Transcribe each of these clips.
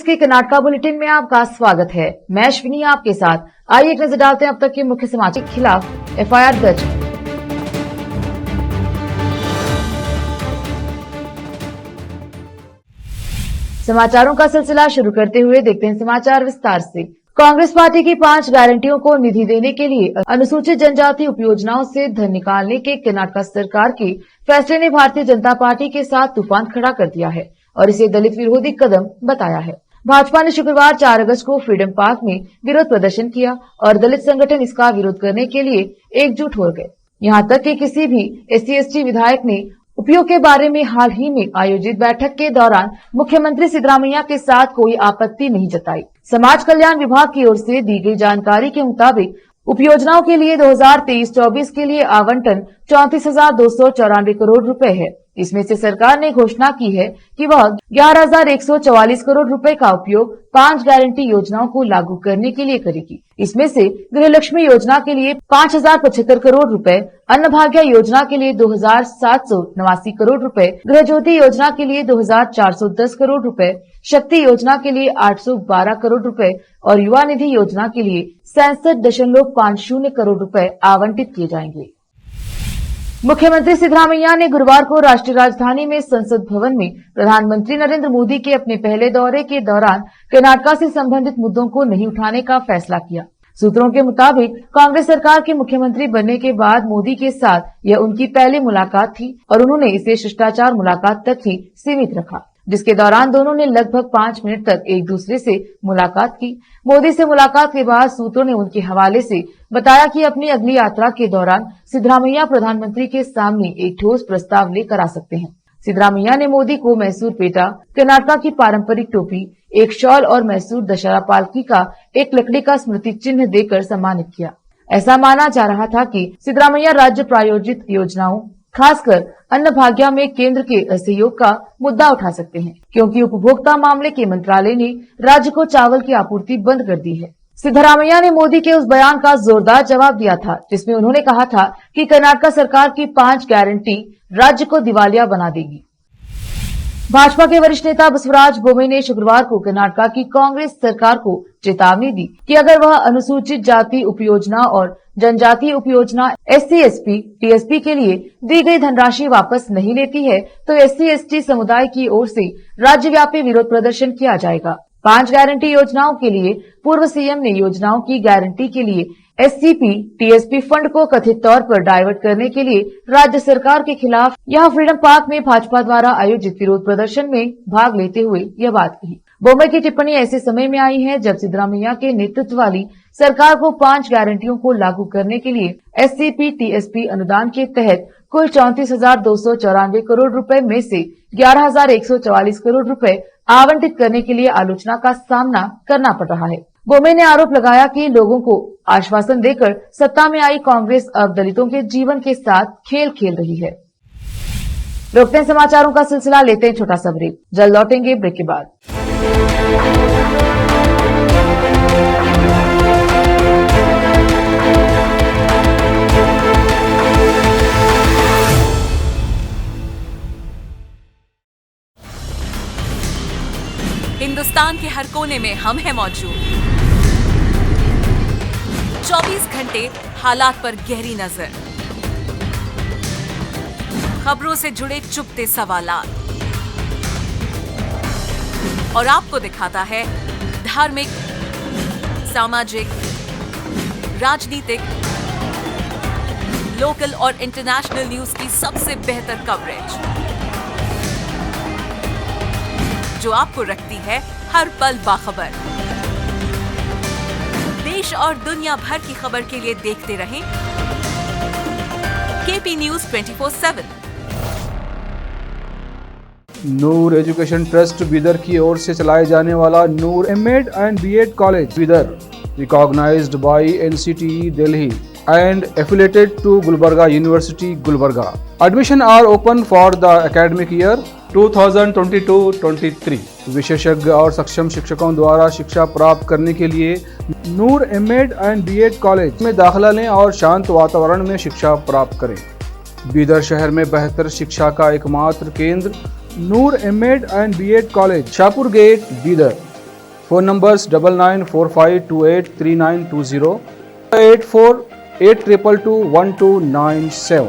के कर्नाटका बुलेटिन में आपका स्वागत है। मैं अश्विनी आपके साथ। आइए एक नजर डालते हैं अब तक के मुख्य समाचार के खिलाफ एफआईआर दर्ज। समाचारों का सिलसिला शुरू करते हुए देखते हैं समाचार विस्तार से। कांग्रेस पार्टी की 5 गारंटियों को निधि देने के लिए अनुसूचित जनजाति उपयोजनाओं से धन निकालने के कर्नाटक सरकार के फैसले ने भारतीय जनता पार्टी के साथ तूफान खड़ा कर दिया है और इसे दलित विरोधी कदम बताया है। भाजपा ने शुक्रवार 4 अगस्त को फ्रीडम पार्क में विरोध प्रदर्शन किया और दलित संगठन इसका विरोध करने के लिए एकजुट हो गए। यहाँ तक कि किसी भी SC/ST विधायक ने उपयोग के बारे में हाल ही में आयोजित बैठक के दौरान मुख्यमंत्री सिद्धरामैया के साथ कोई आपत्ति नहीं जताई। समाज कल्याण विभाग की ओर से दी गई जानकारी के मुताबिक उपयोजनाओं के लिए 2023-24 के लिए आवंटन 34,294 करोड़ रुपए है। इसमें से सरकार ने घोषणा की है कि वह 11,144 करोड़ रुपए का उपयोग 5 गारंटी योजनाओं को लागू करने के लिए करेगी। इसमें से गृहलक्ष्मी योजना के लिए 5,075 करोड़ रुपए, अन्नभाग्य योजना के लिए 2,789 करोड़ रुपए, गृह ज्योति योजना के लिए 2,410 करोड़ रुपए, शक्ति योजना के लिए 812 करोड़ रुपए और युवा निधि योजना के लिए 67.50 करोड़ रुपए आवंटित किए जाएंगे। मुख्यमंत्री सिद्धरामैया ने गुरुवार को राष्ट्रीय राजधानी में संसद भवन में प्रधानमंत्री नरेंद्र मोदी के अपने पहले दौरे के दौरान कर्नाटका से संबंधित मुद्दों को नहीं उठाने का फैसला किया। सूत्रों के मुताबिक कांग्रेस सरकार के मुख्यमंत्री बनने के बाद मोदी के साथ यह उनकी पहली मुलाकात थी और उन्होंने इसे शिष्टाचार मुलाकात तक ही सीमित रखा, जिसके दौरान दोनों ने लगभग 5 मिनट तक एक दूसरे से मुलाकात की। मोदी से मुलाकात के बाद सूत्रों ने उनके हवाले से बताया कि अपनी अगली यात्रा के दौरान सिद्धरामैया प्रधानमंत्री के सामने एक ठोस प्रस्ताव लेकर आ सकते हैं। सिद्धरामैया ने मोदी को मैसूर पेटा, कर्नाटका की पारंपरिक टोपी, एक शॉल और मैसूर दशहरा पालकी का एक लकड़ी का स्मृति चिन्ह देकर सम्मानित किया। ऐसा माना जा रहा था कि सिद्धरामैया राज्य प्रायोजित योजनाओं, खासकर अन्नभाग्य में केंद्र के असहयोग का मुद्दा उठा सकते हैं, क्योंकि उपभोक्ता मामले के मंत्रालय ने राज्य को चावल की आपूर्ति बंद कर दी है। सिद्धरामैया ने मोदी के उस बयान का जोरदार जवाब दिया था जिसमें उन्होंने कहा था कि कर्नाटक सरकार की 5 गारंटी राज्य को दिवालिया बना देगी। भाजपा के वरिष्ठ नेता बसवराज बोम्मई ने शुक्रवार को कर्नाटका की कांग्रेस सरकार को चेतावनी दी कि अगर वह अनुसूचित जाति उपयोजना और जनजातीय उपयोजना SC/ST TSP के लिए दी गई धनराशि वापस नहीं लेती है तो SC/ST समुदाय की ओर से राज्यव्यापी विरोध प्रदर्शन किया जाएगा। 5 गारंटी योजनाओं के लिए पूर्व सीएम ने योजनाओं की गारंटी के लिए SCP-TSP फंड को कथित तौर पर डाइवर्ट करने के लिए राज्य सरकार के खिलाफ यहां फ्रीडम पार्क में भाजपा द्वारा आयोजित विरोध प्रदर्शन में भाग लेते हुए यह बात कही। बोम्मई की टिप्पणी ऐसे समय में आई है जब सिद्धरामैया के नेतृत्व वाली सरकार को 5 गारंटियों को लागू करने के लिए SCP-TSP अनुदान के तहत कुल 34,294 करोड़ रुपए में से 11,144 करोड़ रुपए आवंटित करने के लिए आलोचना का सामना करना पड़ रहा है। बोम्मई ने आरोप लगाया कि लोगों को आश्वासन देकर सत्ता में आई कांग्रेस अब दलितों के जीवन के साथ खेल खेल रही है। रोकते हैं समाचारों का सिलसिला, लेते हैं छोटा सा ब्रेक। जल्द लौटेंगे ब्रेक के बाद। हिंदुस्तान के हर कोने में हम हैं मौजूद। 24 घंटे हालात पर गहरी नजर, खबरों से जुड़े चुपते सवालात और आपको दिखाता है धार्मिक, सामाजिक, राजनीतिक, लोकल और इंटरनेशनल न्यूज की सबसे बेहतर कवरेज जो आपको रखती है हर पल बाखबर। देश और दुनिया भर की खबर के लिए देखते रहें KP News 24/7। नूर एजुकेशन ट्रस्ट बीदर की ओर से चलाए जाने वाला नूर M.Ed and B.Ed college Bidar, recognized by NCTE Delhi and affiliated to Gulbarga University, Gulbarga. Admission are open for the academic year 2022-23। विशेषज्ञ और सक्षम शिक्षकों द्वारा शिक्षा प्राप्त करने के लिए नूर M.Ed and B.Ed कॉलेज में दाखिला लें और शांत वातावरण में शिक्षा प्राप्त करें। बीदर शहर में बेहतर शिक्षा का एकमात्र केंद्र Noor M.Ed and B.Ed college, Shahpur gate, Bidar. Phone numbers 9945283920, 8482221297।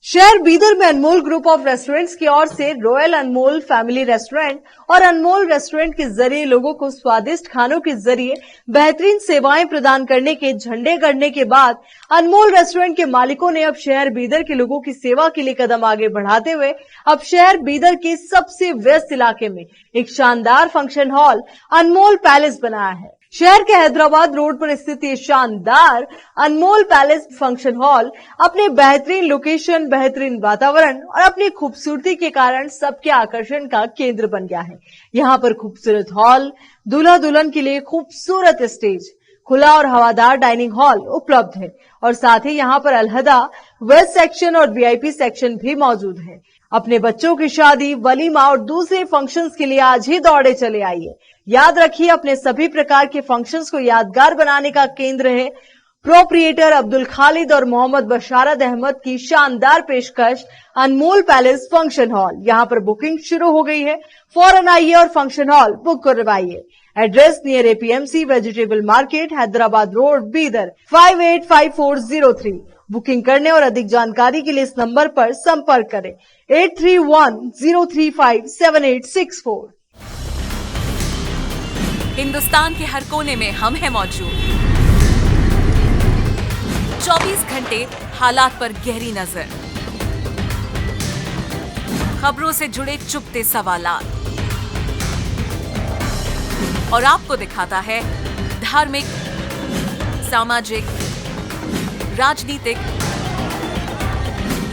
शहर बीदर में अनमोल ग्रुप ऑफ रेस्टोरेंट्स की ओर से रॉयल अनमोल फैमिली रेस्टोरेंट और अनमोल रेस्टोरेंट के जरिए लोगों को स्वादिष्ट खानों के जरिए बेहतरीन सेवाएं प्रदान करने के झंडे गड़ने के बाद अनमोल रेस्टोरेंट के मालिकों ने अब शहर बीदर के लोगों की सेवा के लिए कदम आगे बढ़ाते हुए अब शहर बीदर के सबसे व्यस्त इलाके में एक शानदार फंक्शन हॉल अनमोल पैलेस बनाया है। शहर के हैदराबाद रोड पर स्थित ये शानदार अनमोल पैलेस फंक्शन हॉल अपने बेहतरीन लोकेशन, बेहतरीन वातावरण और अपनी खूबसूरती के कारण सबके आकर्षण का केंद्र बन गया है। यहाँ पर खूबसूरत हॉल, दूल्हा दुल्हन के लिए खूबसूरत स्टेज, खुला और हवादार डाइनिंग हॉल उपलब्ध है और साथ ही यहाँ पर अलहदा वेस्ट सेक्शन और वीआईपी सेक्शन भी मौजूद है। अपने बच्चों की शादी, वलीमा और दूसरे फंक्शंस के लिए आज ही दौड़े चले आइए। याद रखिए, अपने सभी प्रकार के फंक्शंस को यादगार बनाने का केंद्र है प्रोप्रिएटर अब्दुल खालिद और मोहम्मद बशारत अहमद की शानदार पेशकश अनमोल पैलेस फंक्शन हॉल। यहाँ पर बुकिंग शुरू हो गई है, फौरन आइए और फंक्शन हॉल बुक करवाइए। Address near APMC vegetable market, Hyderabad road, Bidar 585403। Booking करने और अधिक जानकारी के लिए इस नंबर पर संपर्क करें 8310357864। हिंदुस्तान के हर कोने में हम हैं मौजूद। 24 घंटे हालात पर गहरी नजर, खबरों से जुड़े चुपते सवालात और आपको दिखाता है धार्मिक, सामाजिक, राजनीतिक,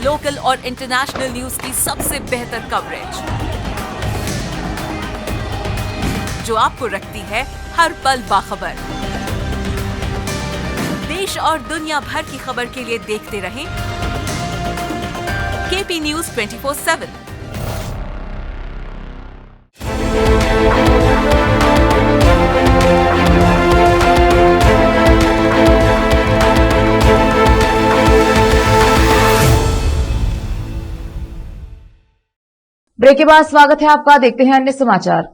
लोकल और इंटरनेशनल न्यूज की सबसे बेहतर कवरेज जो आपको रखती है हर पल बाखबर। देश और दुनिया भर की खबर के लिए देखते रहें केपी न्यूज 24/7। ब्रेक के बाद स्वागत है आपका। देखते हैं अन्य समाचार।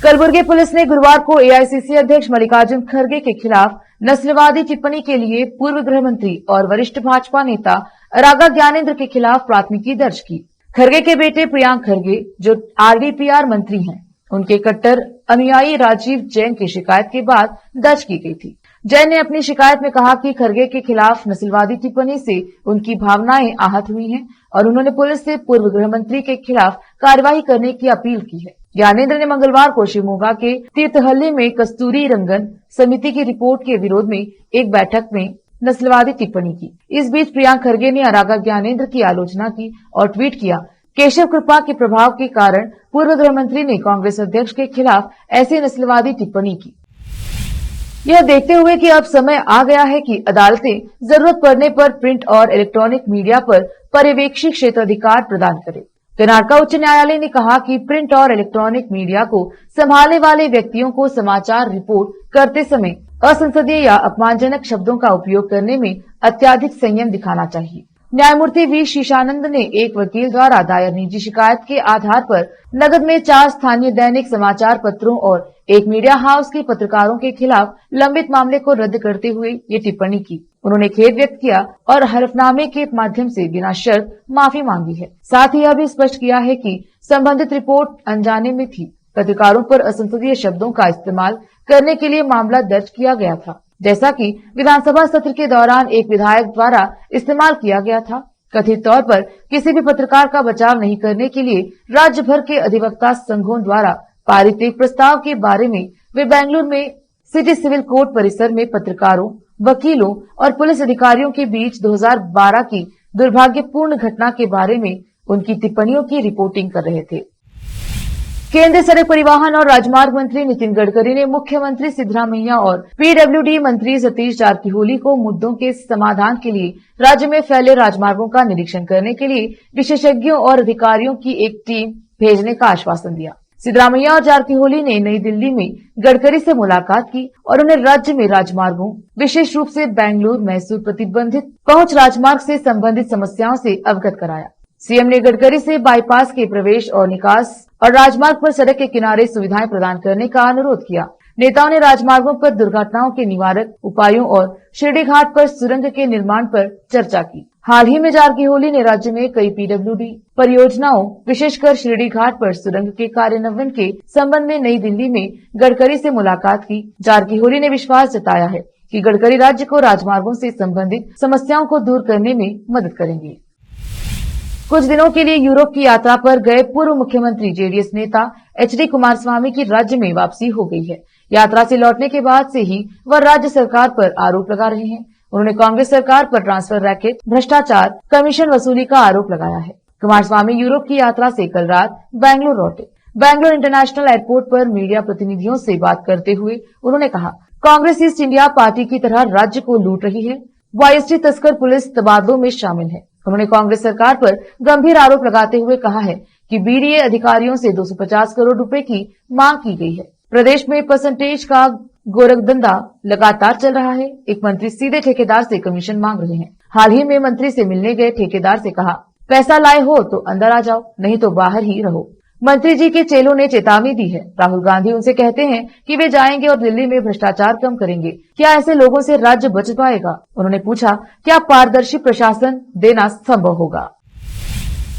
कलबुर्गी पुलिस ने गुरुवार को एआईसीसी अध्यक्ष मल्लिकार्जुन खड़गे के खिलाफ नस्लवादी टिप्पणी के लिए पूर्व गृह मंत्री और वरिष्ठ भाजपा नेता राघव ज्ञानेंद्र के खिलाफ प्राथमिकी दर्ज की। खड़गे के बेटे प्रियांक खड़गे, जो आरडीपीआर मंत्री हैं, उनके कट्टर अनुयायी राजीव जैन की शिकायत के बाद दर्ज की गई थी। जैन ने अपनी शिकायत में कहा कि खड़गे के खिलाफ नस्लवादी टिप्पणी से उनकी भावनाएं आहत हुई हैं और उन्होंने पुलिस से पूर्व गृह मंत्री के खिलाफ कार्रवाई करने की अपील की है। ज्ञानेंद्र ने मंगलवार को शिवमोगा के तीर्थहल्ली में कस्तूरी रंगन समिति की रिपोर्ट के विरोध में एक बैठक में नस्लवादी टिप्पणी की। इस बीच प्रियांक खड़गे ने राघव ज्ञानेंद्र की आलोचना की और ट्वीट किया, केशव कृपा के प्रभाव के कारण पूर्व गृह मंत्री ने कांग्रेस अध्यक्ष के खिलाफ ऐसी नस्लवादी टिप्पणी की। यह देखते हुए कि अब समय आ गया है कि अदालतें जरूरत पड़ने पर प्रिंट और इलेक्ट्रॉनिक मीडिया पर पर्यवेक्षी क्षेत्राधिकार प्रदान करें। कर्नाटक उच्च न्यायालय ने कहा कि प्रिंट और इलेक्ट्रॉनिक मीडिया को संभालने वाले व्यक्तियों को समाचार रिपोर्ट करते समय असंसदीय या अपमानजनक शब्दों का उपयोग करने में अत्यधिक संयम दिखाना चाहिए। न्यायमूर्ति वी शीशानंद ने एक वकील द्वारा दायर निजी शिकायत के आधार पर नगद में 4 स्थानीय दैनिक समाचार पत्रों और एक मीडिया हाउस के पत्रकारों के खिलाफ लंबित मामले को रद्द करते हुए ये टिप्पणी की। उन्होंने खेद व्यक्त किया और हलफनामे के माध्यम से बिना शर्त माफी मांगी है। साथ ही यह भी स्पष्ट किया है कि संबंधित रिपोर्ट अनजाने में थी। पत्रकारों पर असंसदीय शब्दों का इस्तेमाल करने के लिए मामला दर्ज किया गया था, जैसा कि विधानसभा सत्र के दौरान एक विधायक द्वारा इस्तेमाल किया गया था। कथित तौर पर किसी भी पत्रकार का बचाव नहीं करने के लिए राज्य भर के अधिवक्ता संघों द्वारा पारित एक प्रस्ताव के बारे में वे बेंगलुरु में सिटी सिविल कोर्ट परिसर में पत्रकारों, वकीलों और पुलिस अधिकारियों के बीच 2012 की दुर्भाग्यपूर्ण घटना के बारे में उनकी टिप्पणियों की रिपोर्टिंग कर रहे थे। केंद्रीय सड़क परिवहन और राजमार्ग मंत्री नितिन गडकरी ने मुख्यमंत्री सिद्धरामैया और पीडब्ल्यूडी मंत्री सतीश जारकिहोली को मुद्दों के समाधान के लिए राज्य में फैले राजमार्गों का निरीक्षण करने के लिए विशेषज्ञों और अधिकारियों की एक टीम भेजने का आश्वासन दिया। सिद्धरामैया और जारकिहोली ने नई दिल्ली में गडकरी से मुलाकात की और उन्हें राज्य में राजमार्गों, विशेष रूप से बेंगलुरु मैसूर प्रतिबंधित पहुंच राजमार्ग से संबंधित समस्याओं से अवगत कराया। सीएम ने गडकरी से बाईपास के प्रवेश और निकास और राजमार्ग पर सड़क के किनारे सुविधाएं प्रदान करने का अनुरोध किया। नेताओं ने राजमार्गों पर दुर्घटनाओं के निवारक उपायों और शिरडी घाट पर सुरंग के निर्माण पर चर्चा की। हाल ही में जारकीहोली ने राज्य में कई पीडब्ल्यूडी परियोजनाओं, विशेषकर शिरडी घाट पर सुरंग के कार्यान्वयन के संबंध में नई दिल्ली में गडकरी से मुलाकात की। जारकीहोली ने विश्वास जताया है कि गडकरी राज्य को राजमार्गों से संबंधित समस्याओं को दूर करने में मदद करेंगे। कुछ दिनों के लिए यूरोप की यात्रा पर गए पूर्व मुख्यमंत्री जेडीएस नेता एचडी कुमारस्वामी की राज्य में वापसी हो गई है। यात्रा से लौटने के बाद से ही वह राज्य सरकार पर आरोप लगा रहे हैं। उन्होंने कांग्रेस सरकार पर ट्रांसफर रैकेट, भ्रष्टाचार, कमीशन वसूली का आरोप लगाया है। कुमारस्वामी यूरोप की यात्रा से कल रात बेंगलुरु लौटे। बेंगलुरु इंटरनेशनल एयरपोर्ट पर मीडिया प्रतिनिधियों से बात करते हुए उन्होंने कहा, कांग्रेस ईस्ट इंडिया पार्टी की तरह राज्य को लूट रही है। वाईएसटी तस्कर पुलिस तबादलों में शामिल है। उन्होंने कांग्रेस सरकार पर गंभीर आरोप लगाते हुए कहा है कि बीडीए अधिकारियों से 250 करोड़ रुपए की मांग की गई है। प्रदेश में परसेंटेज का गोरखधंधा लगातार चल रहा है। एक मंत्री सीधे ठेकेदार से कमीशन मांग रहे हैं। हाल ही में मंत्री से मिलने गए ठेकेदार से कहा, पैसा लाए हो तो अंदर आ जाओ, नहीं तो बाहर ही रहो। मंत्री जी के चेलों ने चेतावनी दी है। राहुल गांधी उनसे कहते हैं कि वे जाएंगे और दिल्ली में भ्रष्टाचार कम करेंगे। क्या ऐसे लोगों से राज्य बच पाएगा? उन्होंने पूछा, क्या पारदर्शी प्रशासन देना संभव होगा?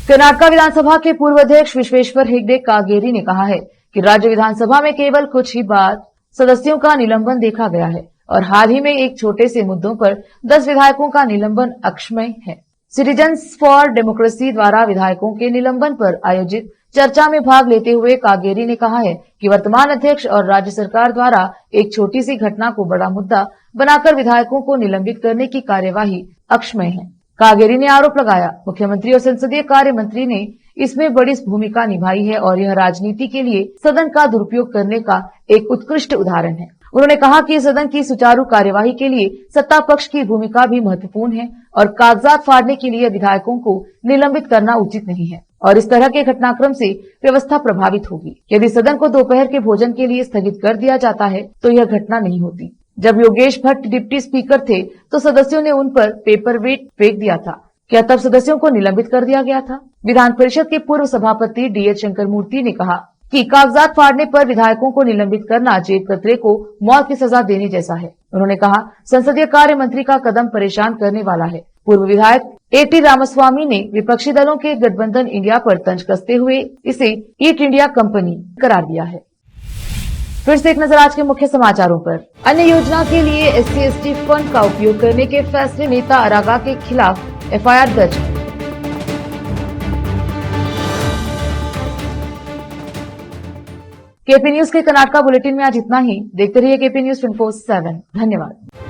कर्नाटक विधानसभा के पूर्व अध्यक्ष विश्वेश्वर हेगड़े कागेरी ने कहा है कि राज्य विधानसभा में केवल कुछ ही बार सदस्यों का निलंबन देखा गया है और हाल ही में एक छोटे से मुद्दों पर 10 विधायकों का निलंबन अक्षम्य है। सिटीजन्स फॉर डेमोक्रेसी द्वारा विधायकों के निलंबन पर आयोजित चर्चा में भाग लेते हुए कागेरी ने कहा है कि वर्तमान अध्यक्ष और राज्य सरकार द्वारा एक छोटी सी घटना को बड़ा मुद्दा बनाकर विधायकों को निलंबित करने की कार्यवाही अक्षम्य है। कागेरी ने आरोप लगाया, मुख्यमंत्री और संसदीय कार्य मंत्री ने इसमें बड़ी भूमिका निभाई है और यह राजनीति के लिए सदन का दुरुपयोग करने का एक उत्कृष्ट उदाहरण है। उन्होंने कहा कि सदन की सुचारू कार्यवाही के लिए सत्ता पक्ष की भूमिका भी महत्वपूर्ण है और कागजात फाड़ने के लिए विधायकों को निलंबित करना उचित नहीं है और इस तरह के घटनाक्रम से व्यवस्था प्रभावित होगी। यदि सदन को दोपहर के भोजन के लिए स्थगित कर दिया जाता है तो यह घटना नहीं होती। जब योगेश भट्ट डिप्टी स्पीकर थे तो सदस्यों ने उन पर पेपर वेट फेंक दिया था। क्या तब सदस्यों को निलंबित कर दिया गया था? विधान परिषद के पूर्व सभापति डीएच शंकर मूर्ति ने कहा कि कागजात फाड़ने पर विधायकों को निलंबित करना जेब कतरे को मौत की सजा देने जैसा है। उन्होंने कहा, संसदीय कार्य मंत्री का कदम परेशान करने वाला है। पूर्व विधायक एटी रामास्वामी ने विपक्षी दलों के गठबंधन इंडिया पर तंज कसते हुए इसे ईट इंडिया कंपनी करार दिया है। फिर से एक नजर आज के मुख्य समाचारों पर। अन्य योजना के लिए SC/ST फंड का उपयोग करने के फैसले नेता अरागा के खिलाफ FIR दर्ज। केपी न्यूज के कर्नाटका बुलेटिन में आज इतना ही। देखते रहिए केपी न्यूज 24/7। धन्यवाद।